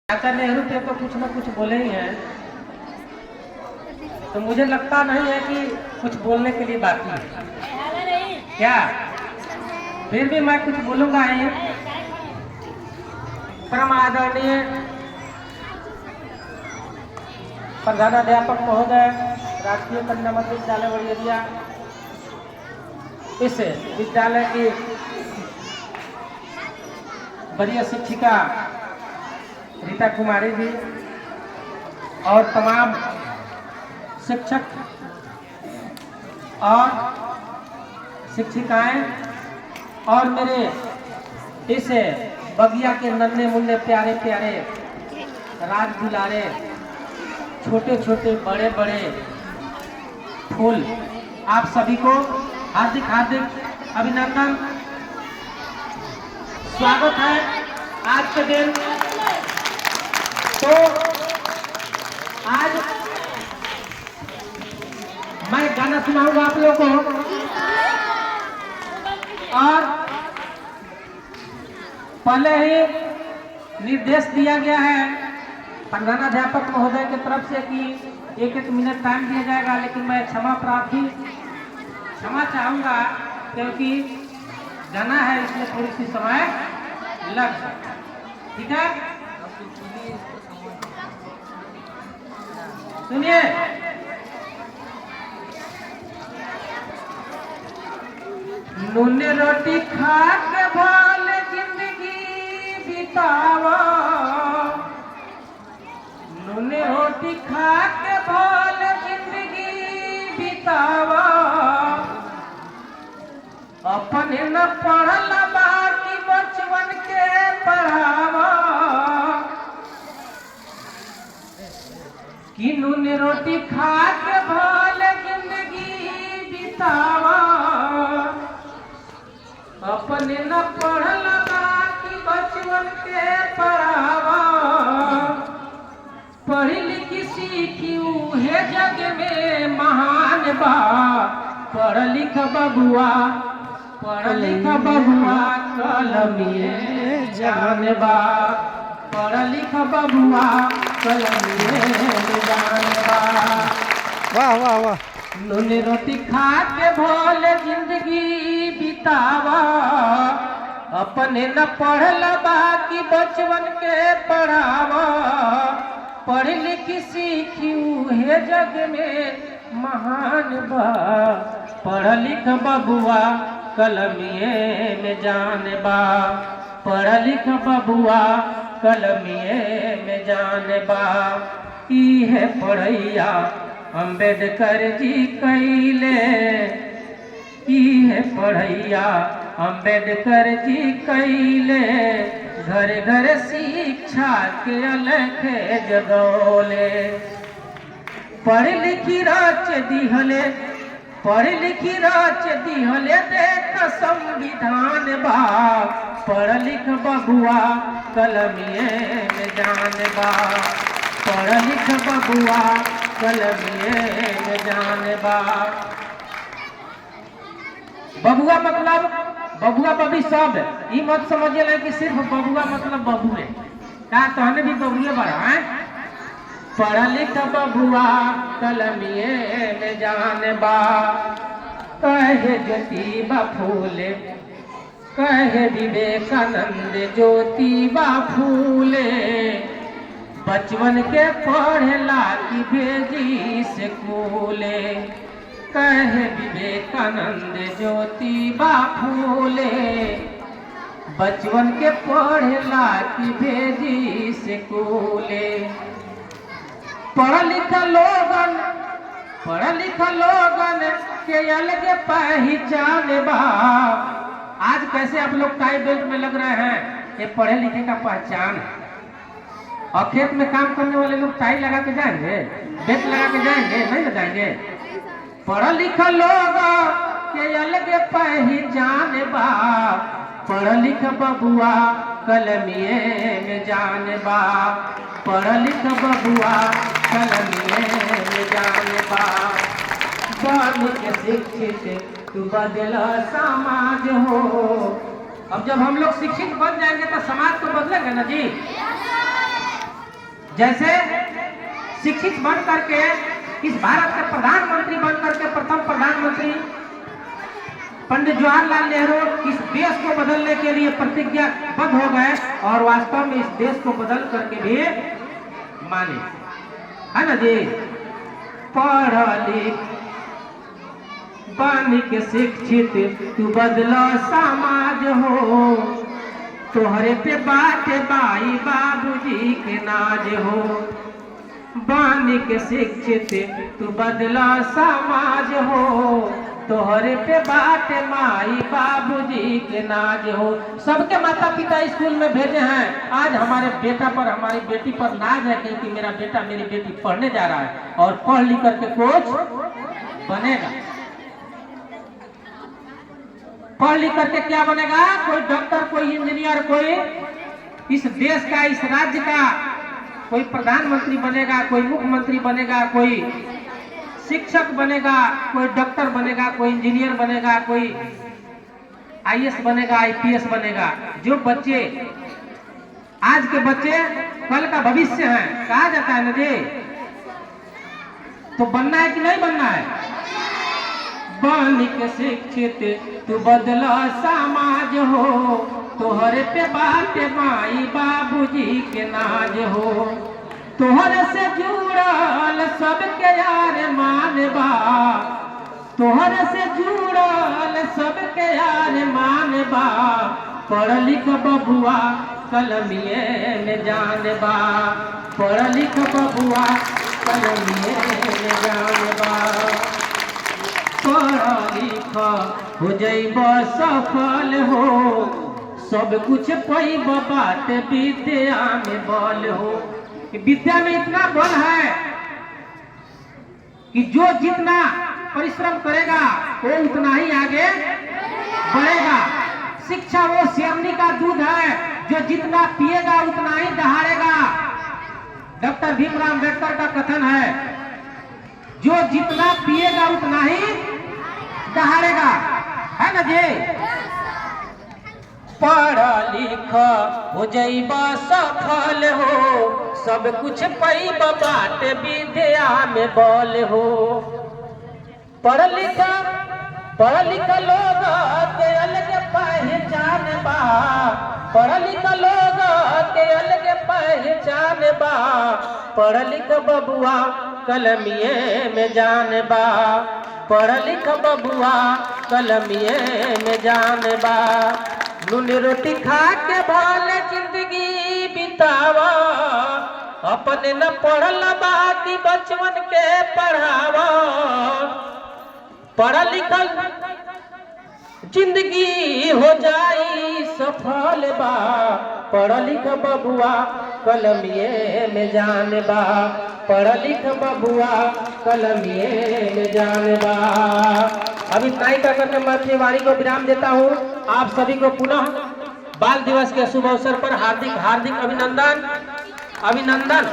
चाचा नेहरू थे तो कुछ न कुछ बोले ही हैं, तो मुझे लगता नहीं है कि कुछ बोलने के लिए बाकी है क्या। फिर भी मैं कुछ बोलूंगा ही। परम आदरणीय प्रधानाध्यापक महोदय, राजकीय कन्या मध्य विद्यालय बड़ियरिया, इस विद्यालय की वरीय शिक्षिका रीता कुमारी जी और तमाम शिक्षक और शिक्षिकाएं और मेरे इस बगिया के नन्हे मुन्ने प्यारे प्यारे राज दुलारे छोटे छोटे बड़े बड़े फूल, आप सभी को हार्दिक हार्दिक अभिनंदन, स्वागत है आज के दिन। तो आज मैं गाना सुनाऊंगा आप लोगों को और पहले ही निर्देश दिया गया है प्रधानाध्यापक महोदय की तरफ से कि एक मिनट टाइम दिया जाएगा, लेकिन मैं क्षमा चाहूंगा क्योंकि गाना है, इसमें थोड़ी सी समय लग सकता है। ठीक है, सुनिए। नून रोटी खा के भाल जिंदगी बितावा, नून रोटी खा के भाल जिंदगी बितावा, अपने न पढ़ल बाकी बचपन के पढ़ावा, कि नून रोटी खा के भाल जिंदगी बितावा, अपने न पढ़ल बाकी बचपन के पढ़ावा, पढ़ी लिखी सीखी उहे जग में महान बा, पढ़ लिख बबुआ कलमिए जान बा, पढ़ लिख बबुआ कलमिए जान बा। वाह वाह वाह। नून रोटी खा के भोल जिंदगी बितावा, अपने न पढ़ल बाकी बचपन के पढ़ावा, पढ़ लिखी सीखी उहे जग में महान बा, पढ़ लिख बबुआ कलमिए में जान बा, पढ़ लिख बबुआ कलमिए में जान बा। ई है पढ़ैया अम्बेडकर जी कैले, ई है पढ़ैया अम्बेडकर जी कैले, घर घर शिक्षा के अलख जगौले, पढ़ लिखी राच दिहले, पढ़ लिखी राच दिहले देख संविधान बा, पढ़ लिख बबुआ कलमिए में जान बा, पढ़ लिख बबुआ कलमिए में जान बा। बबुआ मतलब बबुआ बबी सब, ये मत समझिए ना कि सिर्फ बबुआ मतलब बबुए का, तहने भी बबुए बड़ा है। पढ़ लिख बबुआ कलमिए में जान बा, कहे ज्योतिबा फूले, कहे विवेकानंद ज्योतिबा फूले, बचपन के पढ़ला की भेजी से कूले, कहे विवेकानंद ज्योतिबा फूले, बचपन के पढ़ला की भेजी से कूले, पढ़ लिख लोगन के अलग पहचान बा। आज कैसे आप लोग टाई बेल्ट में लग रहे हैं, ये पढ़े लिखे का पहचान। और खेत में काम करने वाले लोग टाई लगा के जाएंगे, बेल्ट लगा के जाएंगे, नहीं लगाएंगे। पढ़ लिख लोग के अलग पहचान बा, पढ़ लिख बबुआ कलमिए में जान बा, पढ़ लिख बबुआ कलमिए में जान बा। बन के शिक्षित तू बदला समाज हो। अब जब हम लोग शिक्षित बन जाएंगे तो समाज तो बदलेंगे ना जी। जैसे शिक्षित बन करके इस भारत के प्रधानमंत्री बन करके प्रथम प्रधानमंत्री पंडित जवाहरलाल नेहरू इस देश को बदलने के लिए प्रतिज्ञाबद्ध हो गए और वास्तव में इस देश को बदल करके भी माने, है ना जी। पढ़ लिख बन के शिक्षित तू बदलो समाज हो, तोहरे पे बात बाई बाबूजी के नाज हो। बन के शिक्षित तू बदलो समाज हो, तोहरे पे बात माई बाबूजी के नाज हो। सबके माता पिता स्कूल में भेजे हैं, आज हमारे बेटा पर हमारी बेटी पर नाज है क्योंकि मेरा बेटा मेरी बेटी पढ़ने जा रहा है और पढ़ लिख करके कुछ बनेगा। पढ़ लिख करके क्या बनेगा? कोई डॉक्टर, कोई इंजीनियर, कोई इस देश का, इस राज्य का कोई प्रधानमंत्री बनेगा, कोई मुख्यमंत्री बनेगा, कोई शिक्षक बनेगा, कोई डॉक्टर बनेगा, कोई इंजीनियर बनेगा, कोई आईएएस बनेगा, आईपीएस बनेगा। जो बच्चे आज के बच्चे कल का भविष्य हैं, कहा जाता है ना जी। तो बनना है कि नहीं बनना है? बन के शिक्षित तू बदला समाज हो, तोहरे पे बात माई बाबूजी के नाज हो। तोहरे से जुड़ल सबके यार मानबा, तोहरे से जुड़ल सबके यार मानबा। पढ़ लिख बबुआ कलमिए में जानबा, पढ़ लिख बबुआ कलमिए में जानबा। पढ़ लिख हो जइब सफल हो, सब कुछ पैब बात विद्या में बल हो। विद्या में इतना बल है कि जो जितना परिश्रम करेगा वो उतना ही आगे बढ़ेगा। शिक्षा वो शेरनी का दूध है, जो जितना पिएगा उतना ही दहाड़ेगा। डॉक्टर भीमराव अम्बेडकर का कथन है, जो जितना पिएगा उतना ही दहाड़ेगा, है ना जी। पढ़ लिख हो जइब सफल हो, सब कुछ पैब बात विद्या में बल हो। पढ़ लिख लोग के अलग पहचान बा, पढ़ लिख लोग के अलग पहचान बा। पढ़ लिख बबुआ कलमिए में जान बा, पढ़ लिख बबुआ कलमिए में जान बा। नून रोटी खा के भले जिंदगी बितावा, अपने न पढ़ल बाकी बचवन के पढ़ावा। पढ़ लिखल जिंदगी हो जाई सफल बा, पढ़ लिख बबुआ कलमिए में जान बा, पढ़ लिख बबुआ कलमिए में जान बा। अभी ताई का करके मैं अपनी वाणी को विराम देता हूँ। आप सभी को पुनः बाल दिवस के शुभ अवसर पर हार्दिक हार्दिक अभिनंदन।